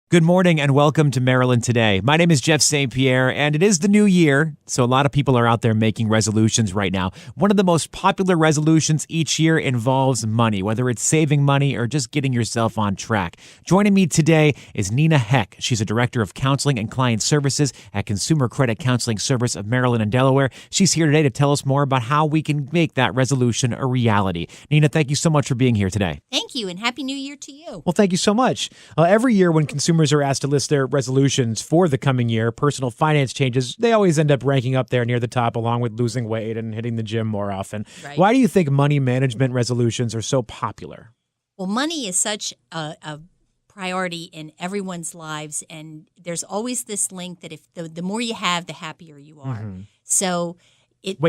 Good morning and welcome to Maryland Today. My name is Jeff St. Pierre, and it is the new year, so a lot of people are out there making resolutions right now. One of the most popular resolutions each year involves money, whether it's saving money or just getting yourself on track. Joining me today is Nina Heck. She's a director of counseling and client services at Consumer Credit Counseling Service of Maryland and Delaware. She's here today to tell us more about how we can make that resolution a reality. Nina, thank you so much for being here today. Thank you, and Happy New Year to you. Well, thank you so much. Every year when consumers are asked to list their resolutions for the coming year, personal finance changes, they always end up ranking up there near the top, along with losing weight and hitting the gym more often. Right. Why do you think money management resolutions are so popular? Well, money is such a priority in everyone's lives, and there's always this link that if the more you have, the happier you are. Mm-hmm. So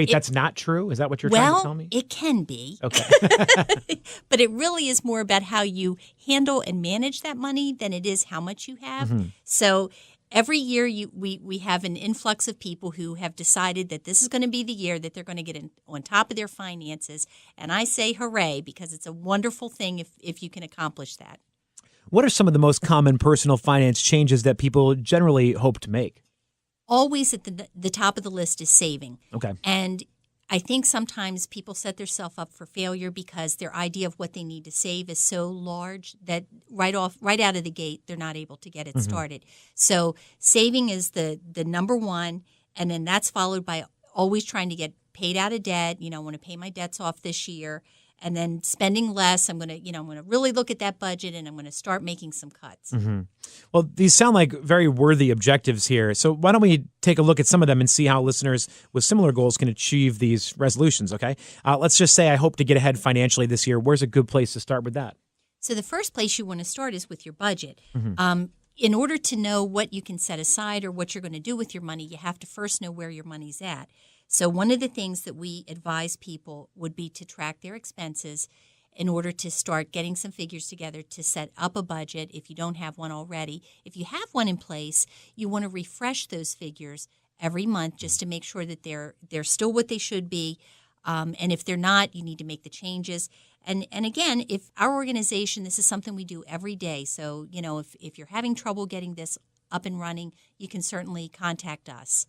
that's not true? Is that what you're trying to tell me? It can be. Okay. But it really is more about how you handle and manage that money than it is how much you have. Mm-hmm. So every year we have an influx of people who have decided that this is going to be the year that they're going to get on top of their finances. And I say hooray, because it's a wonderful thing if you can accomplish that. What are some of the most common personal finance changes that people generally hope to make? Always at the top of the list is saving. Okay. And I think sometimes people set themselves up for failure because their idea of what they need to save is so large that right out of the gate, they're not able to get it started. So saving is the number one, and then that's followed by always trying to get paid out of debt. I want to pay my debts off this year. And then spending less, I'm going to really look at that budget, and I'm going to start making some cuts. Mm-hmm. Well, these sound like very worthy objectives here. So why don't we take a look at some of them and see how listeners with similar goals can achieve these resolutions, okay? Let's just say I hope to get ahead financially this year. Where's a good place to start with that? So the first place you want to start is with your budget. Mm-hmm. In order to know what you can set aside or what you're going to do with your money, you have to first know where your money's at. So one of the things that we advise people would be to track their expenses in order to start getting some figures together to set up a budget if you don't have one already. If you have one in place, you want to refresh those figures every month just to make sure that they're still what they should be. And if they're not, you need to make the changes. And again, if our organization, this is something we do every day. So, if you're having trouble getting this up and running, you can certainly contact us.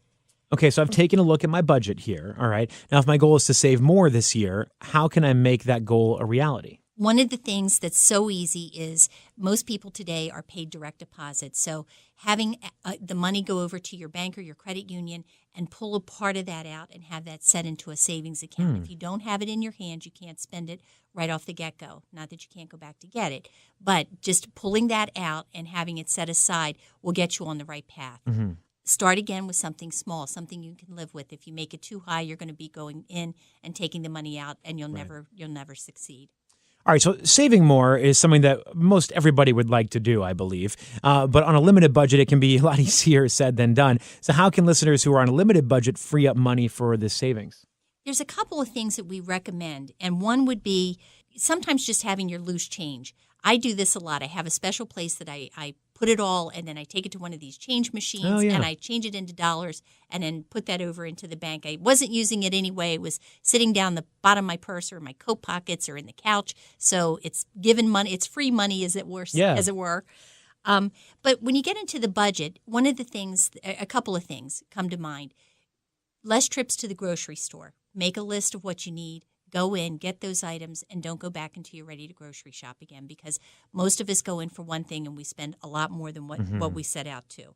Okay, so I've taken a look at my budget here, all right? Now, if my goal is to save more this year, how can I make that goal a reality? One of the things that's so easy is most people today are paid direct deposit. So having the money go over to your bank or your credit union and pull a part of that out and have that set into a savings account. If you don't have it in your hands, you can't spend it right off the get-go. Not that you can't go back to get it, but just pulling that out and having it set aside will get you on the right path. Mm-hmm. Start again with something small, something you can live with. If you make it too high, you're going to be going in and taking the money out, and you'll never succeed. All right, so saving more is something that most everybody would like to do, I believe. But on a limited budget, it can be a lot easier said than done. So how can listeners who are on a limited budget free up money for this savings? There's a couple of things that we recommend, and one would be sometimes just having your loose change. I do this a lot. I have a special place that I put it all, and then I take it to one of these change machines, and I change it into dollars and then put that over into the bank. I wasn't using it anyway. It was sitting down the bottom of my purse or my coat pockets or in the couch. So it's given money. It's free money, as it were. But when you get into the budget, a couple of things come to mind. Less trips to the grocery store. Make a list of what you need. Go in, get those items, and don't go back until you're ready to grocery shop again, because most of us go in for one thing and we spend a lot more than what we set out to.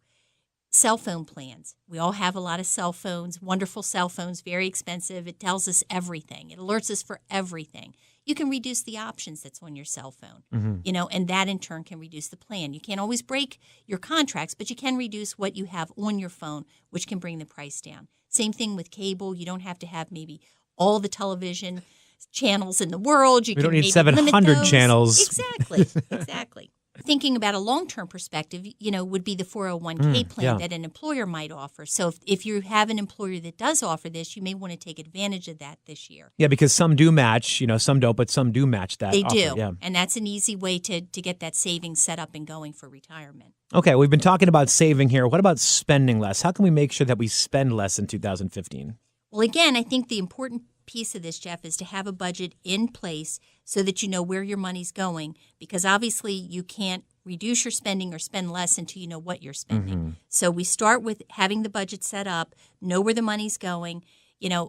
Cell phone plans. We all have a lot of cell phones, wonderful cell phones, very expensive. It tells us everything. It alerts us for everything. You can reduce the options that's on your cell phone, and that in turn can reduce the plan. You can't always break your contracts, but you can reduce what you have on your phone, which can bring the price down. Same thing with cable. You don't have to have maybe all the television channels in the world. We don't need 700 channels. Exactly. Thinking about a long-term perspective, would be the 401k plan that an employer might offer. So if you have an employer that does offer this, you may want to take advantage of that this year. Yeah, because some do match, some don't, but some do match that They offer. do, yeah. And that's an easy way to get that savings set up and going for retirement. Okay, we've been talking about saving here. What about spending less? How can we make sure that we spend less in 2015? Well, again, I think the important piece of this, Jeff, is to have a budget in place so that you know where your money's going, because obviously you can't reduce your spending or spend less until you know what you're spending. So we start with having the budget set up, know where the money's going.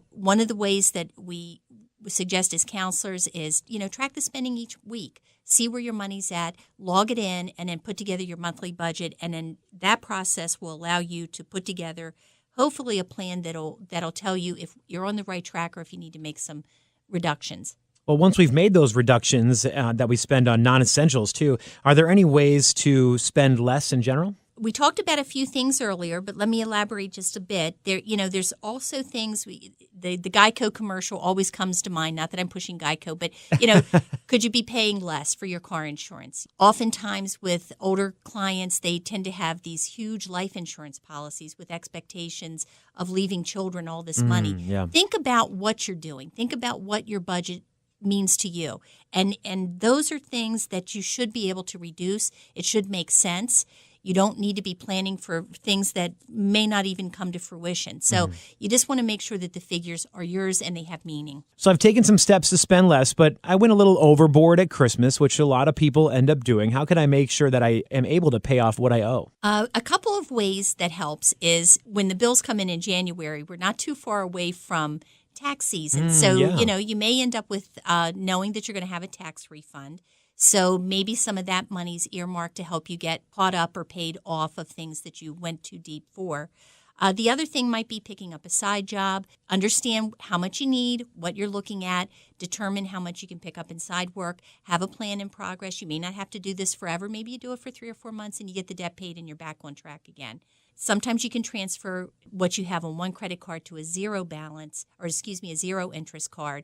One of the ways that we suggest as counselors is, track the spending each week. See where your money's at, log it in, and then put together your monthly budget. And then that process will allow you to put together, hopefully, a plan that'll tell you if you're on the right track or if you need to make some reductions. Well, once we've made those reductions that we spend on non-essentials too, are there any ways to spend less in general? We talked about a few things earlier, but let me elaborate just a bit. There's also things. The Geico commercial always comes to mind. Not that I'm pushing Geico, but could you be paying less for your car insurance? Oftentimes, with older clients, they tend to have these huge life insurance policies with expectations of leaving children all this money. Yeah. Think about what you're doing. Think about what your budget means to you, and those are things that you should be able to reduce. It should make sense. You don't need to be planning for things that may not even come to fruition. So you just want to make sure that the figures are yours and they have meaning. So I've taken some steps to spend less, but I went a little overboard at Christmas, which a lot of people end up doing. How can I make sure that I am able to pay off what I owe? A couple of ways that helps is when the bills come in January, we're not too far away from tax season. So, you may end up with knowing that you're going to have a tax refund. So maybe some of that money's earmarked to help you get caught up or paid off of things that you went too deep for. The other thing might be picking up a side job. Understand how much you need, what you're looking at, determine how much you can pick up in side work, have a plan in progress. You may not have to do this forever. Maybe you do it for 3 or 4 months and you get the debt paid and you're back on track again. Sometimes you can transfer what you have on one credit card to a zero interest card.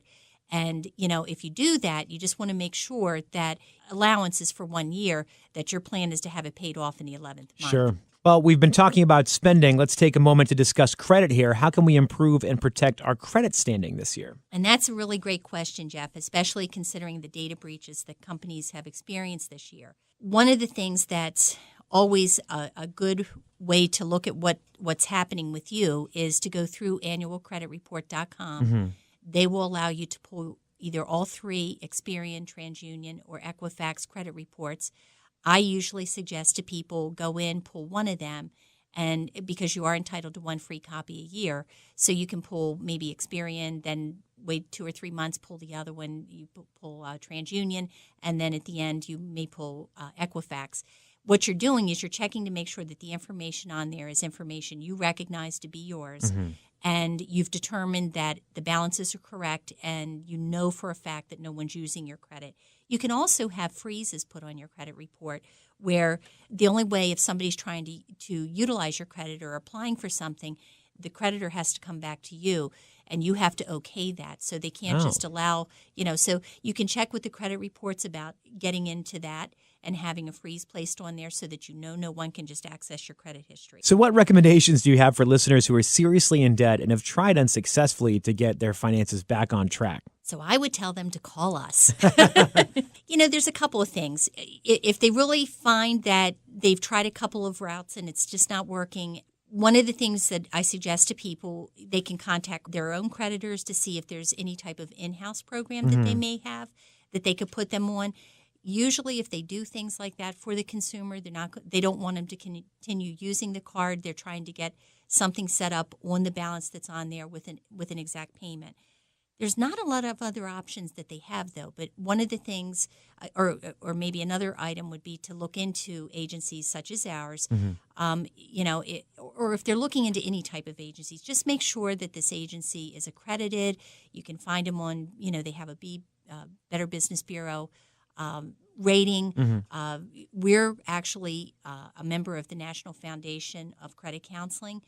And, if you do that, you just want to make sure that allowance is for 1 year, that your plan is to have it paid off in the 11th month. Sure. Well, we've been talking about spending. Let's take a moment to discuss credit here. How can we improve and protect our credit standing this year? And that's a really great question, Jeff, especially considering the data breaches that companies have experienced this year. One of the things that's always a good way to look at what's happening with you is to go through annualcreditreport.com. They will allow you to pull either all 3 Experian, TransUnion, or Equifax credit reports. I usually suggest to people go in, pull one of them, and because you are entitled to 1 free copy a year, so you can pull maybe Experian, then wait 2 or 3 months, pull the other one, you pull TransUnion, and then at the end you may pull Equifax. What you're doing is you're checking to make sure that the information on there is information you recognize to be yours. And you've determined that the balances are correct and you know for a fact that no one's using your credit. You can also have freezes put on your credit report where the only way if somebody's trying to utilize your credit or applying for something, the creditor has to come back to you and you have to okay that. So they can't just allow, so you can check with the credit reports about getting into that and having a freeze placed on there so that no one can just access your credit history. So what recommendations do you have for listeners who are seriously in debt and have tried unsuccessfully to get their finances back on track? So I would tell them to call us. There's a couple of things. If they really find that they've tried a couple of routes and it's just not working, one of the things that I suggest to people, they can contact their own creditors to see if there's any type of in-house program that they may have that they could put them on. Usually, if they do things like that for the consumer, they don't want them to continue using the card. They're trying to get something set up on the balance that's on there with an exact payment. There's not a lot of other options that they have, though. But one of the things, or maybe another item, would be to look into agencies such as ours. Or if they're looking into any type of agencies, just make sure that this agency is accredited. You can find them on, they have a Better Business Bureau rating. We're actually a member of the National Foundation of Credit Counseling.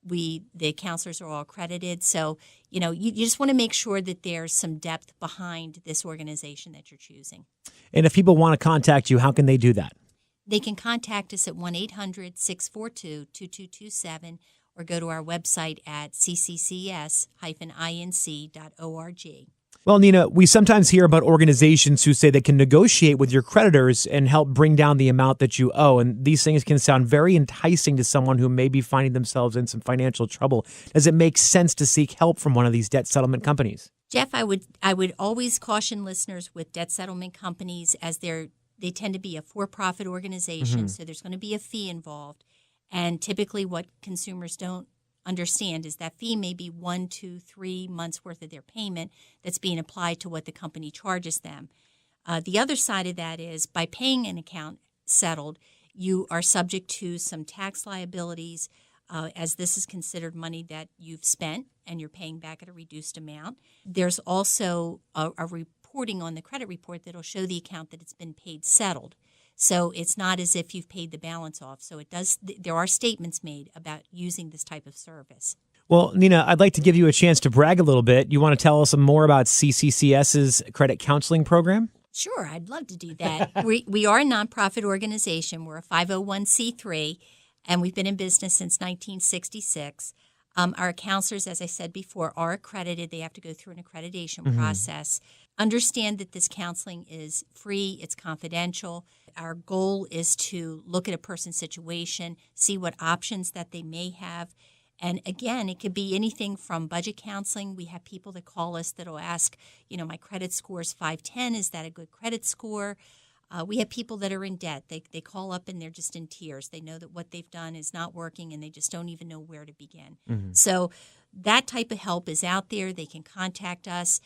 The counselors are all accredited. So, you just want to make sure that there's some depth behind this organization that you're choosing. And if people want to contact you, how can they do that? They can contact us at 1-800-642-2227 or go to our website at cccs-inc.org. Well, Nina, we sometimes hear about organizations who say they can negotiate with your creditors and help bring down the amount that you owe. And these things can sound very enticing to someone who may be finding themselves in some financial trouble. Does it make sense to seek help from one of these debt settlement companies? Jeff, I would always caution listeners with debt settlement companies as they're They tend to be a for-profit organization, so there's going to be a fee involved. And typically what consumers don't understand is that fee may be 1, 2, 3 months worth of their payment that's being applied to what the company charges them. The other side of that is by paying an account settled, you are subject to some tax liabilities, as this is considered money that you've spent and you're paying back at a reduced amount. There's also a reporting on the credit report that'll show the account that it's been paid settled. So it's not as if you've paid the balance off. So there are statements made about using this type of service. Well, Nina, I'd like to give you a chance to brag a little bit. You want to tell us some more about CCCS's credit counseling program? Sure, I'd love to do that. We are a nonprofit organization. We're a 501c3, and we've been in business since 1966. Our counselors, as I said before, are accredited. They have to go through an accreditation process. Understand that this counseling is free. It's confidential. Our goal is to look at a person's situation, see what options that they may have. And again, it could be anything from budget counseling. We have people that call us that will ask, my credit score is 510. Is that a good credit score? We have people that are in debt. They call up and they're just in tears. They know that what they've done is not working and they just don't even know where to begin. So that type of help is out there. They can contact us.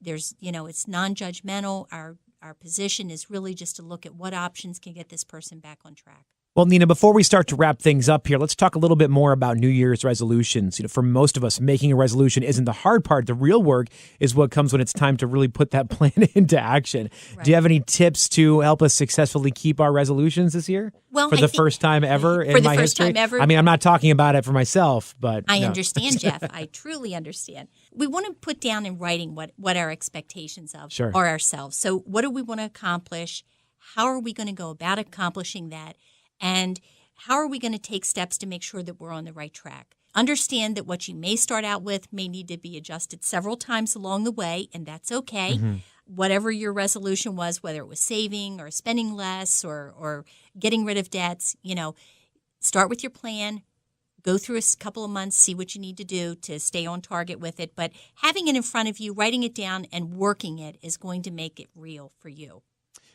There's, it's non-judgmental. Our position is really just to look at what options can get this person back on track. Well, Nina, before we start to wrap things up here, let's talk a little bit more about New Year's resolutions. For most of us, making a resolution isn't the hard part. The real work is what comes when it's time to really put that plan into action. Right. Do you have any tips to help us successfully keep our resolutions this year? Well, for the first time ever in my history? For the first time ever. I mean, I'm not talking about it for myself, but I understand, Jeff. I truly understand. We want to put down in writing what our expectations of are ourselves. So what do we want to accomplish? How are we going to go about accomplishing that? And how are we going to take steps to make sure that we're on the right track? Understand that what you may start out with may need to be adjusted several times along the way, and that's okay. Whatever your resolution was, whether it was saving or spending less or getting rid of debts, start with your plan, go through a couple of months, see what you need to do to stay on target with it. But having it in front of you, writing it down, and working it is going to make it real for you.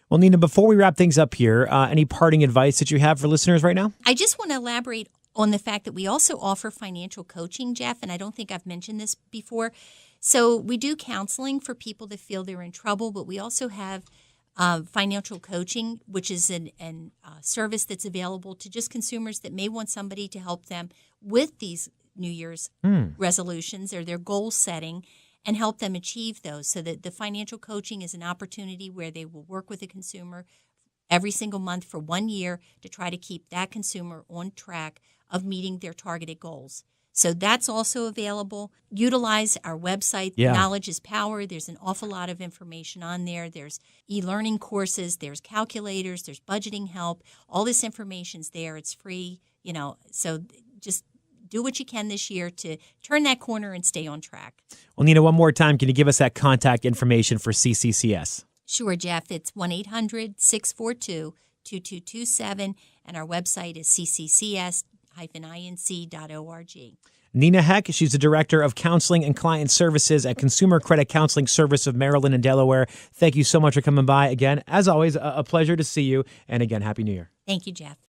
Well, Nina, before we wrap things up here, any parting advice that you have for listeners right now? I just want to elaborate on the fact that we also offer financial coaching, Jeff, and I don't think I've mentioned this before. So we do counseling for people that feel they're in trouble, but we also have financial coaching, which is a service that's available to just consumers that may want somebody to help them with these New Year's resolutions or their goal setting, and help them achieve those. So that the financial coaching is an opportunity where they will work with a consumer every single month for 1 year to try to keep that consumer on track of meeting their targeted goals. So that's also available. Utilize our website. Knowledge is power. There's an awful lot of information on there. There's e-learning courses. There's calculators. There's budgeting help. All this information's there. It's free. So just do what you can this year to turn that corner and stay on track. Well, Nina, one more time, can you give us that contact information for CCCS? Sure, Jeff. It's 1-800-642-2227, and our website is cccs-inc.org. Nina Heck, she's the Director of Counseling and Client Services at Consumer Credit Counseling Service of Maryland and Delaware. Thank you so much for coming by. Again, as always, a pleasure to see you. And again, Happy New Year. Thank you, Jeff.